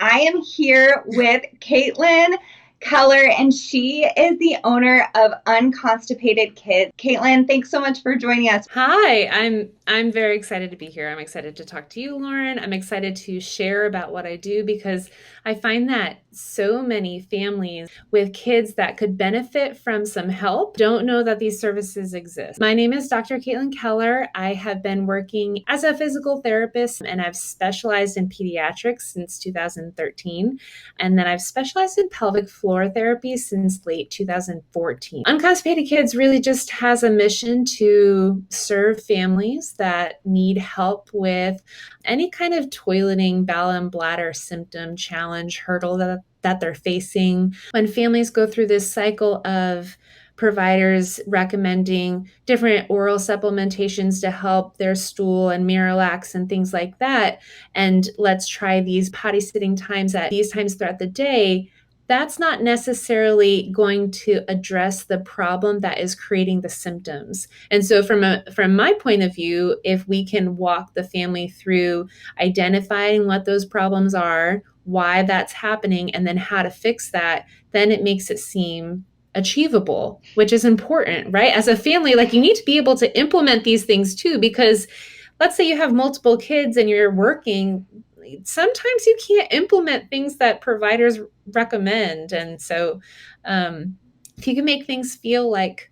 I am here with Catilin Keller, and she is the owner of Unconstipated Kids. Catilin, thanks so much for joining us. Hi, I'm very excited to be here. I'm excited to talk to you, Lauren. I'm excited to share about what I do because I find that so many families with kids that could benefit from some help don't know that these services exist. My name is Dr. Catilin Keller. I have been working as a physical therapist and I've specialized in pediatrics since 2013. And then I've specialized in pelvic floor therapy since late 2014. Unconstipated Kids really just has a mission to serve families that need help with any kind of toileting, bowel and bladder symptom, challenge, hurdle that they're facing. When families go through this cycle of providers recommending different oral supplementations to help their stool and Miralax and things like that, and let's try these potty sitting times at these times throughout the day, that's not necessarily going to address the problem that is creating the symptoms. And so from my point of view, if we can walk the family through identifying what those problems are, why that's happening, and then how to fix that, then it makes it seem achievable, which is important, right? As a family, like you need to be able to implement these things too, because let's say you have multiple kids and you're working, sometimes you can't implement things that providers recommend. And so if you can make things feel like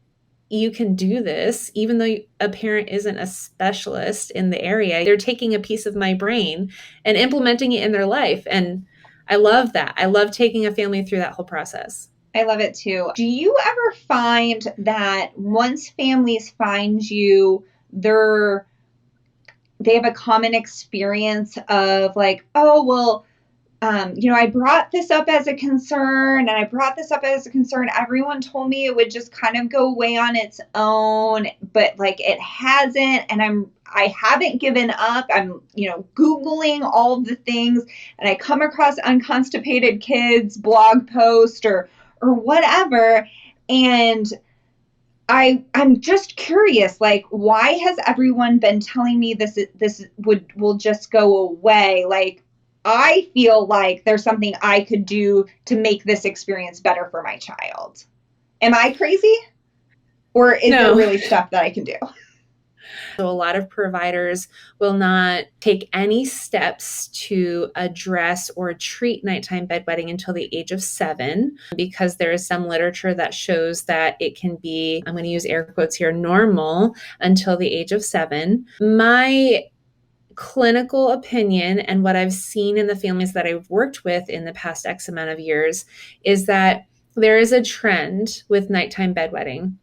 you can do this, even though a parent isn't a specialist in the area, they're taking a piece of my brain and implementing it in their life. And I love that. I love taking a family through that whole process. I love it too. Do you ever find that once families find you, they have a common experience of like, oh, well, I brought this up as a concern and I brought this up as a concern. Everyone told me it would just kind of go away on its own, but like it hasn't. And I haven't given up. I'm, Googling all of the things and I come across Unconstipated Kids blog post or whatever. And I'm just curious, like, why has everyone been telling me this will just go away? Like, I feel like there's something I could do to make this experience better for my child. Am I crazy? Or is there really stuff that I can do? So a lot of providers will not take any steps to address or treat nighttime bedwetting until the age of 7, because there is some literature that shows that it can be, I'm going to use air quotes here, normal until the age of 7. My clinical opinion and what I've seen in the families that I've worked with in the past X amount of years is that there is a trend with nighttime bedwetting.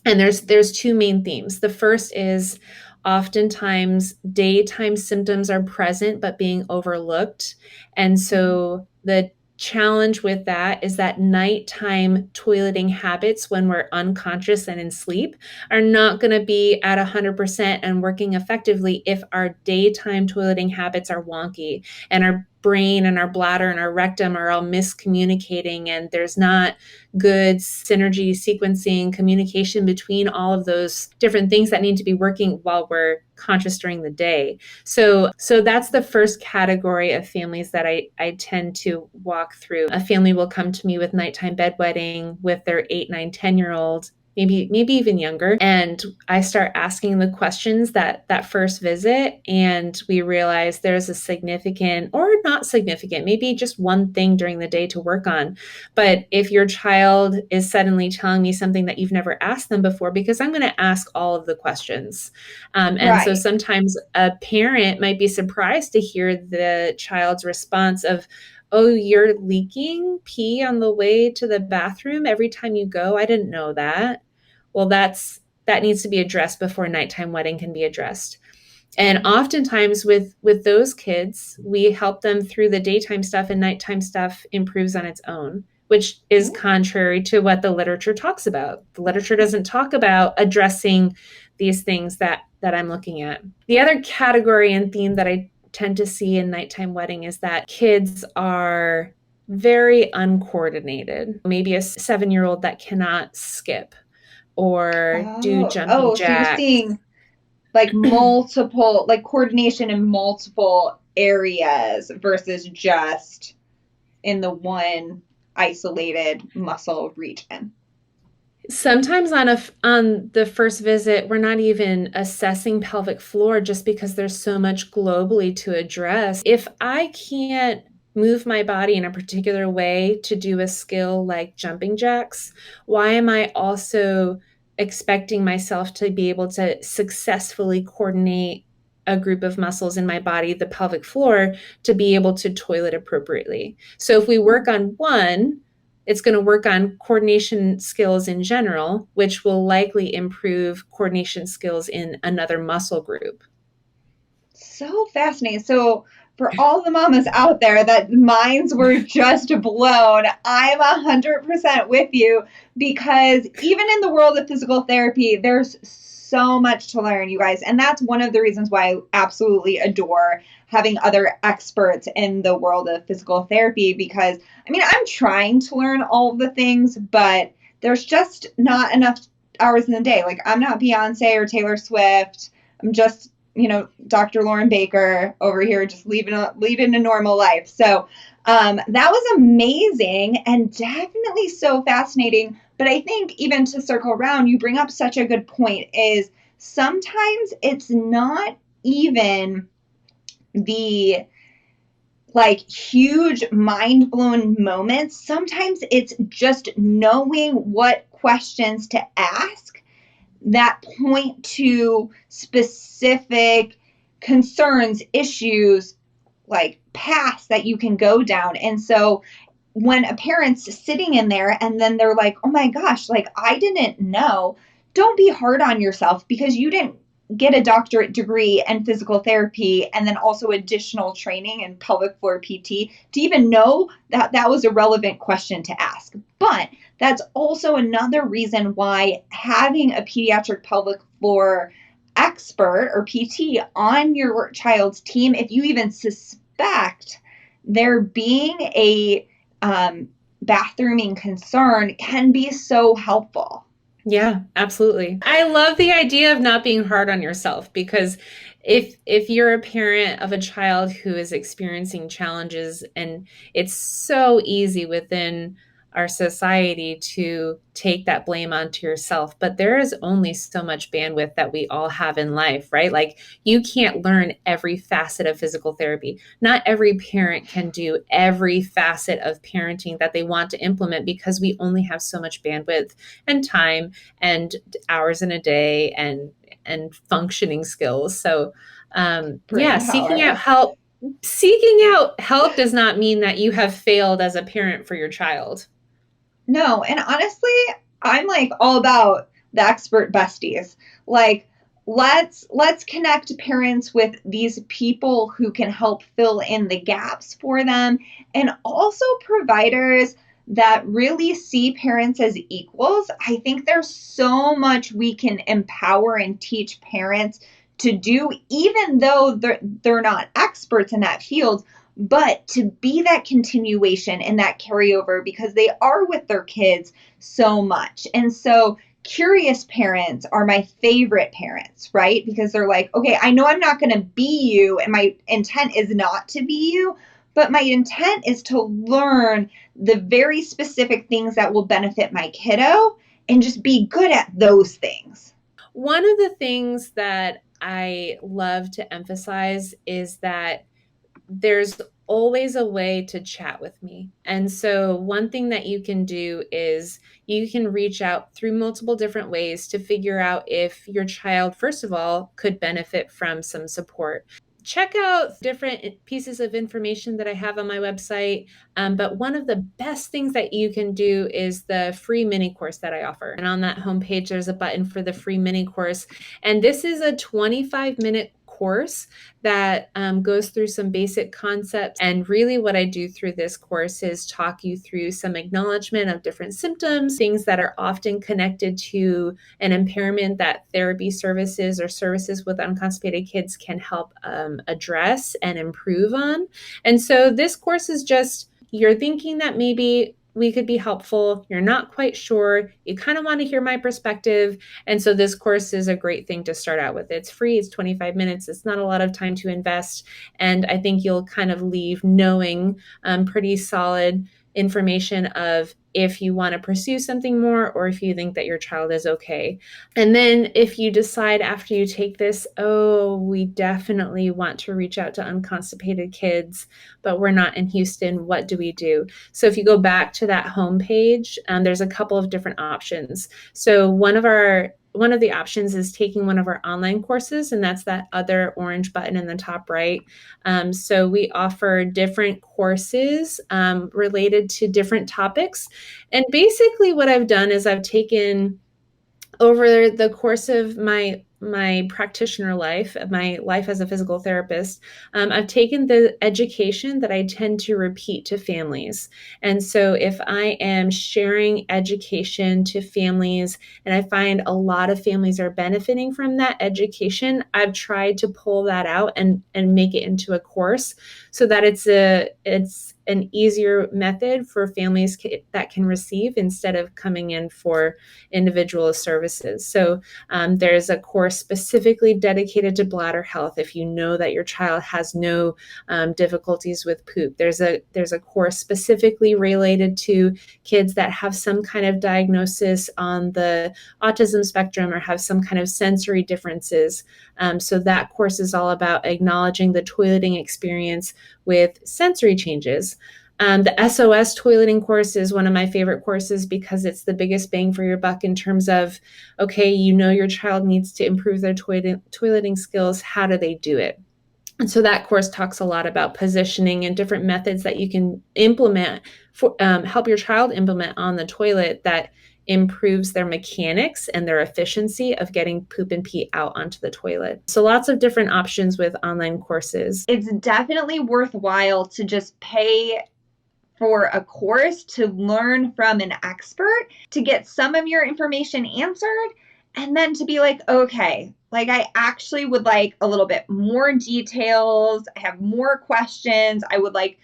And there's two main themes. The first is oftentimes daytime symptoms are present but being overlooked. And so the challenge with that is that nighttime toileting habits when we're unconscious and in sleep are not going to be at 100% and working effectively if our daytime toileting habits are wonky and our brain and our bladder and our rectum are all miscommunicating and there's not good synergy sequencing communication between all of those different things that need to be working while we're conscious during the day. So that's the first category of families that I tend to walk through. A family will come to me with nighttime bedwetting with their 8, 9, 10-year-old, maybe even younger. And I start asking the questions that first visit, and we realize there's a significant or not significant, maybe just one thing during the day to work on. But if your child is suddenly telling me something that you've never asked them before, because I'm going to ask all of the questions. So sometimes a parent might be surprised to hear the child's response of, oh, you're leaking pee on the way to the bathroom every time you go? I didn't know that. Well, that needs to be addressed before nighttime wetting can be addressed. And oftentimes with those kids, we help them through the daytime stuff and nighttime stuff improves on its own, which is contrary to what the literature talks about. The literature doesn't talk about addressing these things that I'm looking at. The other category and theme that I tend to see in nighttime wetting is that kids are very uncoordinated. Maybe a 7-year-old that cannot skip or do jumping jacks. So you're seeing like multiple, like coordination in multiple areas versus just in the one isolated muscle region. Sometimes on the first visit, we're not even assessing pelvic floor just because there's so much globally to address. If I can't move my body in a particular way to do a skill like jumping jacks, why am I also expecting myself to be able to successfully coordinate a group of muscles in my body, the pelvic floor, to be able to toilet appropriately? So if we work on one, it's going to work on coordination skills in general, which will likely improve coordination skills in another muscle group. So fascinating. So, for all the mamas out there that minds were just blown, I'm 100% with you, because even in the world of physical therapy, there's so much to learn, you guys. And that's one of the reasons why I absolutely adore having other experts in the world of physical therapy, because I mean, I'm trying to learn all of the things, but there's just not enough hours in the day. Like, I'm not Beyonce or Taylor Swift. I'm just, Dr. Lauren Baker over here, just leading a normal life. So that was amazing and definitely so fascinating. But I think, even to circle around, you bring up such a good point, is sometimes it's not even the like huge mind blown moments. Sometimes it's just knowing what questions to ask that point to specific concerns, issues, like paths that you can go down. And so when a parent's sitting in there and then they're like, oh my gosh, like I didn't know, don't be hard on yourself, because you didn't get a doctorate degree in physical therapy and then also additional training in pelvic floor PT to even know that that was a relevant question to ask. But that's also another reason why having a pediatric pelvic floor expert or PT on your child's team, if you even suspect there being a bathrooming concern, can be so helpful. Yeah, absolutely. I love the idea of not being hard on yourself, because if you're a parent of a child who is experiencing challenges, and it's so easy within our society to take that blame onto yourself, but there is only so much bandwidth that we all have in life, right? Like, you can't learn every facet of physical therapy. Not every parent can do every facet of parenting that they want to implement, because we only have so much bandwidth and time and hours in a day and functioning skills. So yeah, Brain power. seeking out help does not mean that you have failed as a parent for your child. No, and honestly, I'm like all about the expert besties. Like, let's connect parents with these people who can help fill in the gaps for them, and also providers that really see parents as equals. I think there's so much we can empower and teach parents to do, even though they're not experts in that field, but to be that continuation and that carryover, because they are with their kids so much. And so curious parents are my favorite parents, right? Because they're like, okay, I know I'm not going to be you, and my intent is not to be you, but my intent is to learn the very specific things that will benefit my kiddo and just be good at those things. One of the things that I love to emphasize is that there's always a way to chat with me. And so one thing that you can do is you can reach out through multiple different ways to figure out if your child, first of all, could benefit from some support. Check out different pieces of information that I have on my website. But one of the best things that you can do is the free mini course that I offer. And on that homepage, there's a button for the free mini course. And this is a 25-minute course that goes through some basic concepts. And really what I do through this course is talk you through some acknowledgement of different symptoms, things that are often connected to an impairment that therapy services or services with unconstipated kids can help address and improve on. And so this course is just, you're thinking that maybe we could be helpful. You're not quite sure. You kind of want to hear my perspective. And so this course is a great thing to start out with. It's free, it's 25 minutes, it's not a lot of time to invest. And I think you'll kind of leave knowing pretty solid information of if you want to pursue something more or if you think that your child is okay. And then if you decide after you take this, oh, we definitely want to reach out to Unconstipated Kids, but we're not in Houston, what do we do? So if you go back to that homepage, there's a couple of different options. So one of the options is taking one of our online courses, and that's that other orange button in the top right. So we offer different courses related to different topics. And basically what I've done is I've taken over the course of my practitioner life, my life as a physical therapist, I've taken the education that I tend to repeat to families. And so if I am sharing education to families and I find a lot of families are benefiting from that education, I've tried to pull that out and make it into a course so that it's an easier method for families that can receive instead of coming in for individual services. So there's a course specifically dedicated to bladder health. If you know that your child has no difficulties with poop, there's a course specifically related to kids that have some kind of diagnosis on the autism spectrum or have some kind of sensory differences. So that course is all about acknowledging the toileting experience with sensory changes. The SOS toileting course is one of my favorite courses because it's the biggest bang for your buck in terms of, okay, you know your child needs to improve their toileting skills. How do they do it? And so that course talks a lot about positioning and different methods that you can implement for help your child implement on the toilet that improves their mechanics and their efficiency of getting poop and pee out onto the toilet. So lots of different options with online courses. It's definitely worthwhile to just pay for a course to learn from an expert to get some of your information answered and then to be like, okay, like I actually would like a little bit more details. I have more questions. I would like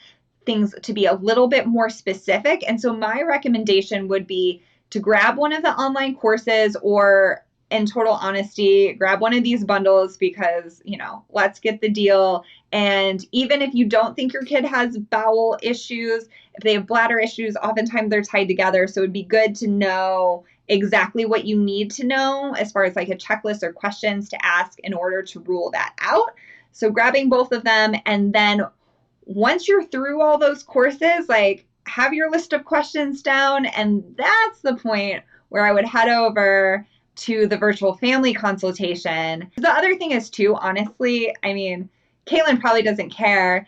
things to be a little bit more specific. And so my recommendation would be to grab one of the online courses or in total honesty, grab one of these bundles because, let's get the deal. And even if you don't think your kid has bowel issues, if they have bladder issues, oftentimes they're tied together. So it'd be good to know exactly what you need to know as far as like a checklist or questions to ask in order to rule that out. So grabbing both of them. And then once you're through all those courses, like have your list of questions down. And that's the point where I would head over to the virtual family consultation. The other thing is too, honestly, I mean, Caitlin probably doesn't care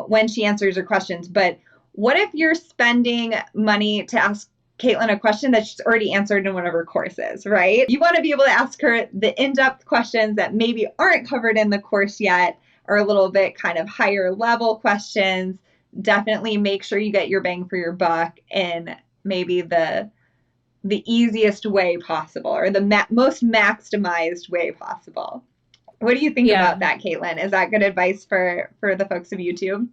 when she answers your questions, but what if you're spending money to ask Caitlin a question that she's already answered in one of her courses, right? You want to be able to ask her the in-depth questions that maybe aren't covered in the course yet, or a little bit kind of higher level questions. Definitely make sure you get your bang for your buck in maybe the easiest way possible or the most maximized way possible. What do you think about that, Caitlin? Is that good advice for the folks of YouTube?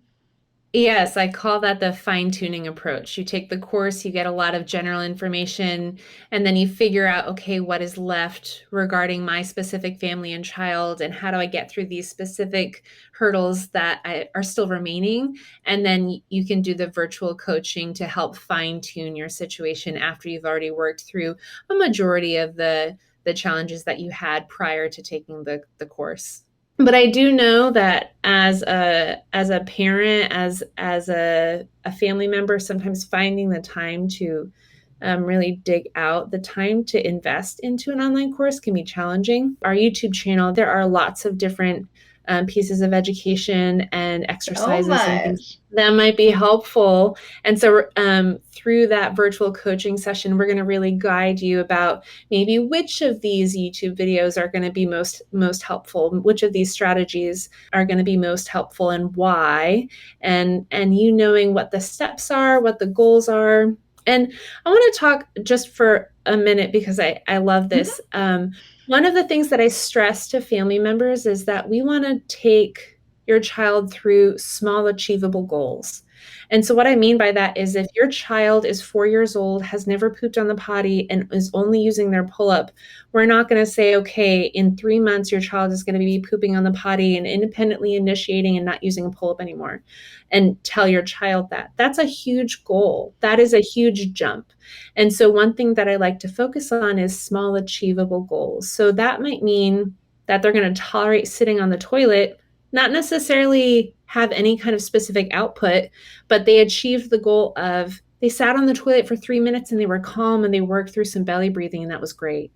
Yes, I call that the fine-tuning approach. You take the course, you get a lot of general information, and then you figure out, okay, what is left regarding my specific family and child, and how do I get through these specific hurdles that are still remaining? And then you can do the virtual coaching to help fine-tune your situation after you've already worked through a majority of the challenges that you had prior to taking the course. But I do know that as a parent, as a family member, sometimes finding the time to really dig out the time to invest into an online course can be challenging. Our YouTube channel, there are lots of different pieces of education and exercises and things that might be helpful. And so through that virtual coaching session, we're going to really guide you about maybe which of these YouTube videos are going to be most helpful, which of these strategies are going to be most helpful and why, and you knowing what the steps are, what the goals are. And I want to talk just for a minute because I love this. One of the things that I stress to family members is that we want to take your child through small, achievable goals. And so what I mean by that is if your child is 4 years old, has never pooped on the potty, and is only using their pull-up, we're not going to say, okay, in 3 months, your child is going to be pooping on the potty and independently initiating and not using a pull-up anymore, and tell your child that. That's a huge goal. That is a huge jump. And so one thing that I like to focus on is small achievable goals. So that might mean that they're going to tolerate sitting on the toilet, not necessarily have any kind of specific output, but they achieved the goal of they sat on the toilet for 3 minutes and they were calm and they worked through some belly breathing, and that was great.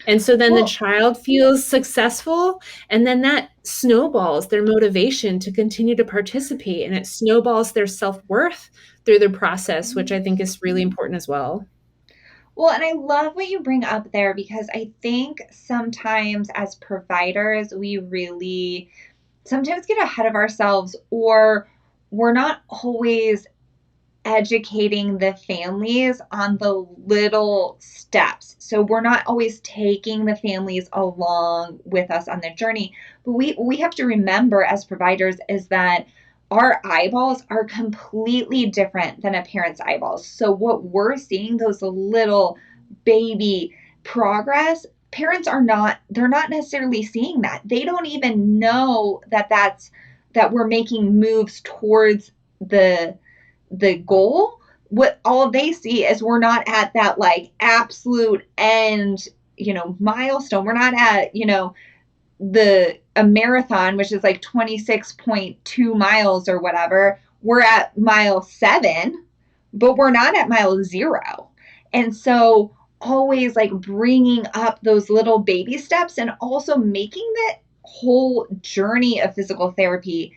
And so then the Well, child feels successful, and then that snowballs their motivation to continue to participate, and it snowballs their self-worth through the process, which I think is really important as well. well, and I love what you bring up there because I think sometimes as providers, we really sometimes get ahead of ourselves, or we're not always educating the families on the little steps. So we're not always taking the families along with us on the journey. But we have to remember as providers is that our eyeballs are completely different than a parent's eyeballs. So what we're seeing, those little baby progress, parents are not, they're not necessarily seeing that. They don't even know that that we're making moves towards the goal. What all they see is we're not at that like absolute end, milestone. We're not at, the a marathon, which is like 26.2 miles or whatever. We're at mile 7, but we're not at mile 0. And so always like bringing up those little baby steps, and also making that whole journey of physical therapy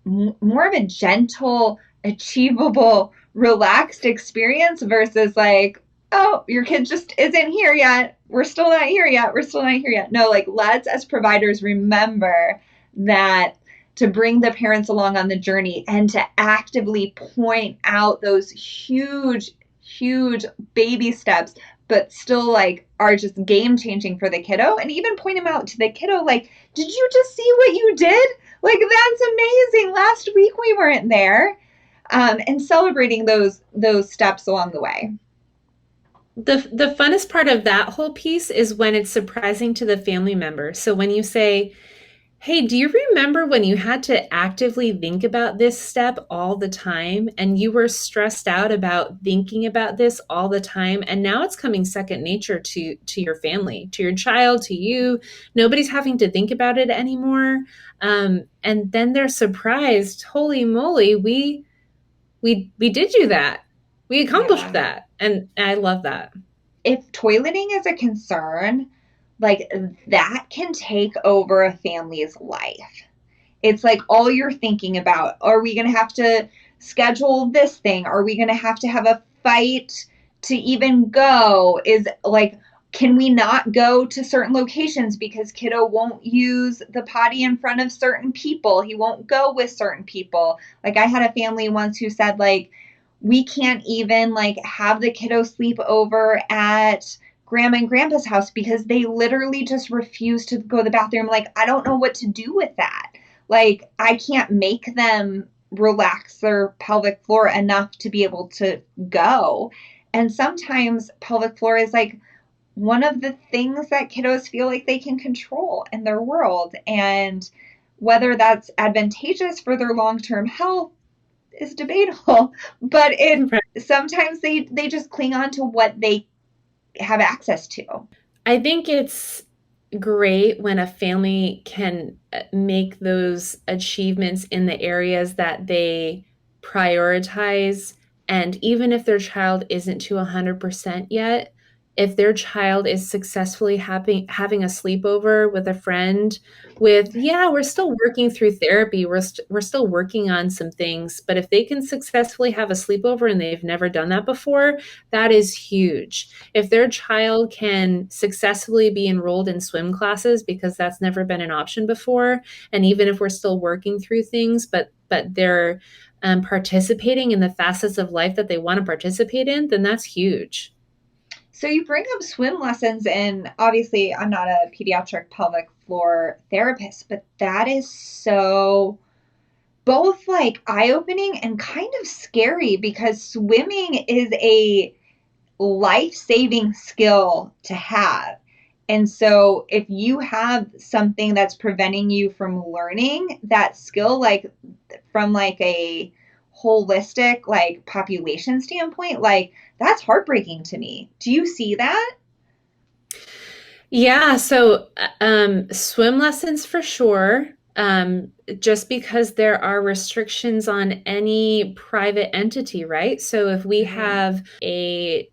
more of a gentle, achievable, relaxed experience versus like, oh, your kid just isn't here yet. We're still not here yet. We're still not here yet. No, like, let's as providers remember that, to bring the parents along on the journey and to actively point out those huge, huge baby steps, but still like are just game changing for the kiddo. And even point them out to the kiddo, like, did you just see what you did? Like, that's amazing. Last week we weren't there. And celebrating those steps along the way. The funnest part of that whole piece is when it's surprising to the family member. So when you say, hey, do you remember when you had to actively think about this step all the time and you were stressed out about thinking about this all the time, and now it's coming second nature to your family, to your child, to you. Nobody's having to think about it anymore. And then they're surprised, holy moly, we did do that. We accomplished Yeah. that. And I love that. If toileting is a concern, like, that can take over a family's life. It's like all you're thinking about, are we going to have to schedule this thing? Are we going to have a fight to even go? Is like, can we not go to certain locations because kiddo won't use the potty in front of certain people? He won't go with certain people. Like, I had a family once who said, like, we can't even like have the kiddo sleep over at grandma and grandpa's house because they literally just refuse to go to the bathroom. Like, I don't know what to do with that. Like, I can't make them relax their pelvic floor enough to be able to go. And sometimes pelvic floor is like one of the things that kiddos feel like they can control in their world. And whether that's advantageous for their long-term health is debatable, but it sometimes they just cling on to what they have access to. I think it's great when a family can make those achievements in the areas that they prioritize. And even if their child isn't to 100% yet, if their child is successfully having a sleepover with a friend, with, yeah, we're still working through therapy, we're still working on some things, but if they can successfully have a sleepover and they've never done that before, that is huge. If their child can successfully be enrolled in swim classes because that's never been an option before, and even if we're still working through things, but they're participating in the facets of life that they want to participate in, then that's huge. So you bring up swim lessons, and obviously I'm not a pediatric pelvic floor therapist, but that is so both like eye-opening and kind of scary because swimming is a life-saving skill to have. And so if you have something that's preventing you from learning that skill, like from like a holistic like population standpoint, like that's heartbreaking to me. Do you see that? Yeah, so swim lessons for sure. Just because there are restrictions on any private entity, right? So if we Right. have a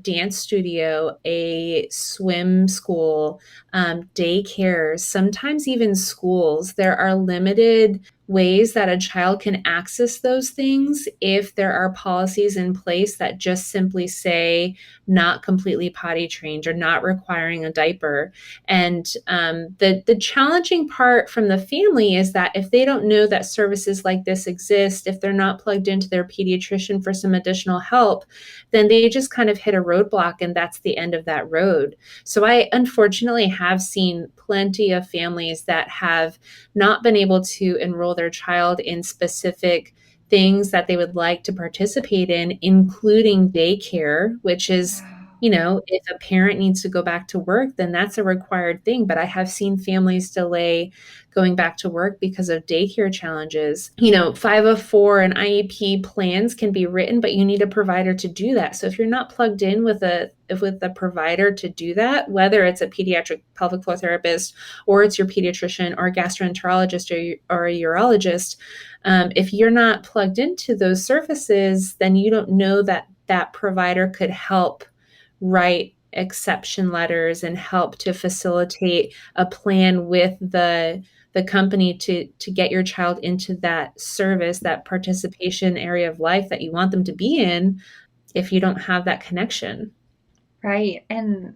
dance studio, a swim school, daycares, sometimes even schools, there are limited ways that a child can access those things if there are policies in place that just simply say not completely potty trained or not requiring a diaper. And the challenging part from the family is that if they don't know that services like this exist, if they're not plugged into their pediatrician for some additional help, then they just kind of hit a roadblock and that's the end of that road. So I unfortunately have seen plenty of families that have not been able to enroll their child in specific things that they would like to participate in, including daycare, which is, Wow. if a parent needs to go back to work, then that's a required thing. But I have seen families delay going back to work because of daycare challenges. 504 and IEP plans can be written, but you need a provider to do that. So if you're not plugged in with a provider to do that, whether it's a pediatric pelvic floor therapist or it's your pediatrician or a gastroenterologist or a urologist, if you're not plugged into those services, then you don't know that that provider could help write exception letters and help to facilitate a plan with the company to get your child into that service, that participation area of life that you want them to be in, if you don't have that connection. Right. And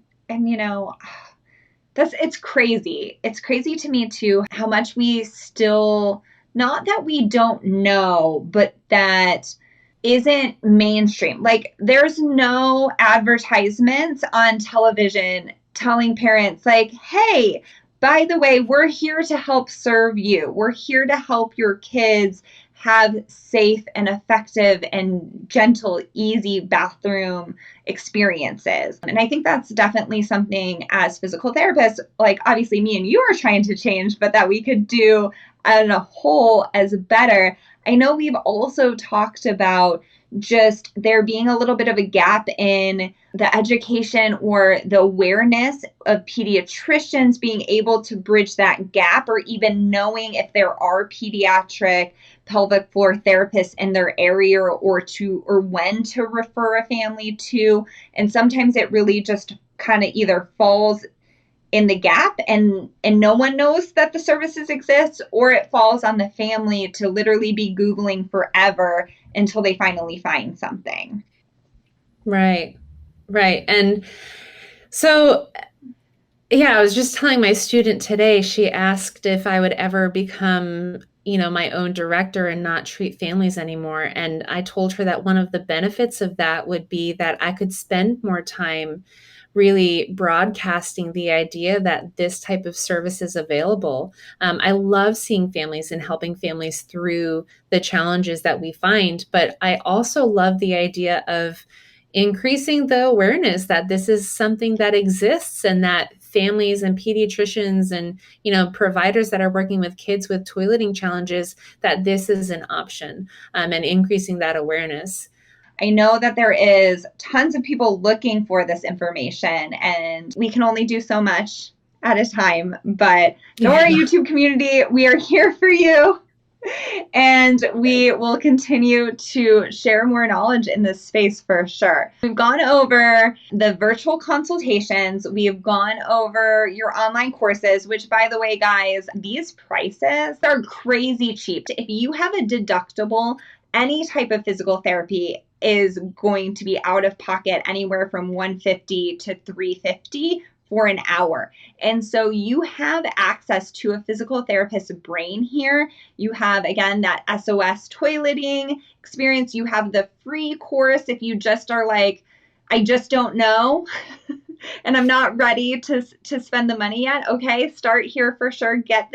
that's it's crazy. It's crazy to me too how much we still, not that we don't know, but that isn't mainstream. Like there's no advertisements on television telling parents like, "Hey, by the way, we're here to help serve you. We're here to help your kids have safe and effective and gentle, easy bathroom experiences." And I think that's definitely something as physical therapists, like obviously me and you are trying to change, but that we could do as a whole as better. I know we've also talked about just there being a little bit of a gap in the education or the awareness of pediatricians being able to bridge that gap, or even knowing if there are pediatric pelvic floor therapists in their area, or when to refer a family to. And sometimes it really just kind of either falls in the gap and no one knows that the services exist, or it falls on the family to literally be googling forever until they finally find something. Right. Right. And so, yeah, I was just telling my student today, she asked if I would ever become, my own director and not treat families anymore. And I told her that one of the benefits of that would be that I could spend more time really broadcasting the idea that this type of service is available. I love seeing families and helping families through the challenges that we find, but I also love the idea of increasing the awareness that this is something that exists and that families and pediatricians and providers that are working with kids with toileting challenges, that this is an option, and increasing that awareness. I know that there is tons of people looking for this information, and we can only do so much at a time. But don't worry, Yeah. YouTube community, we are here for you. And we will continue to share more knowledge in this space for sure. We've gone over the virtual consultations. We've gone over your online courses, which, by the way, guys, these prices are crazy cheap. If you have a deductible, any type of physical therapy is going to be out of pocket anywhere from $150 to $350 for an hour. And so you have access to a physical therapist's brain here. You have, again, that SOS toileting experience. You have the free course if you just are like, I just don't know. and I'm not ready to spend the money yet. Okay, start here for sure. Get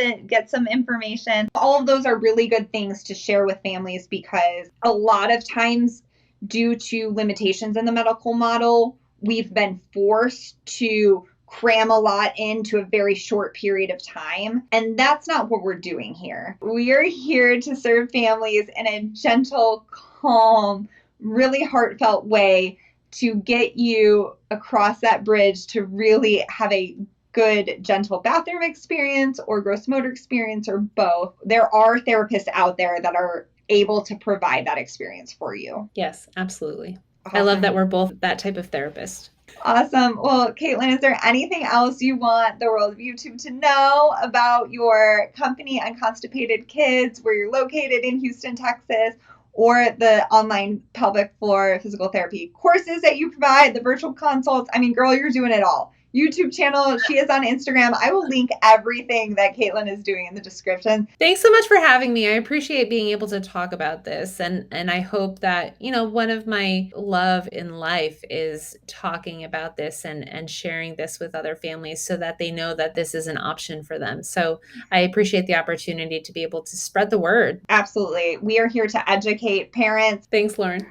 some information. All of those are really good things to share with families because a lot of times, due to limitations in the medical model, we've been forced to cram a lot into a very short period of time. And that's not what we're doing here. We are here to serve families in a gentle, calm, really heartfelt way to get you across that bridge to really have a good, gentle bathroom experience or gross motor experience or both. There are therapists out there that are able to provide that experience for you. Yes, absolutely. Awesome. I love that we're both that type of therapist. Awesome. Well, Caitlin, is there anything else you want the world of YouTube to know about your company, Unconstipated Kids, where you're located in Houston, Texas, or the online pelvic floor physical therapy courses that you provide, the virtual consults? I mean, girl, you're doing it all. YouTube channel. She is on Instagram. I will link everything that Caitlin is doing in the description. Thanks so much for having me. I appreciate being able to talk about this. And I hope that, one of my love in life is talking about this and sharing this with other families so that they know that this is an option for them. So I appreciate the opportunity to be able to spread the word. Absolutely. We are here to educate parents. Thanks, Lauren.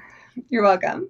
You're welcome.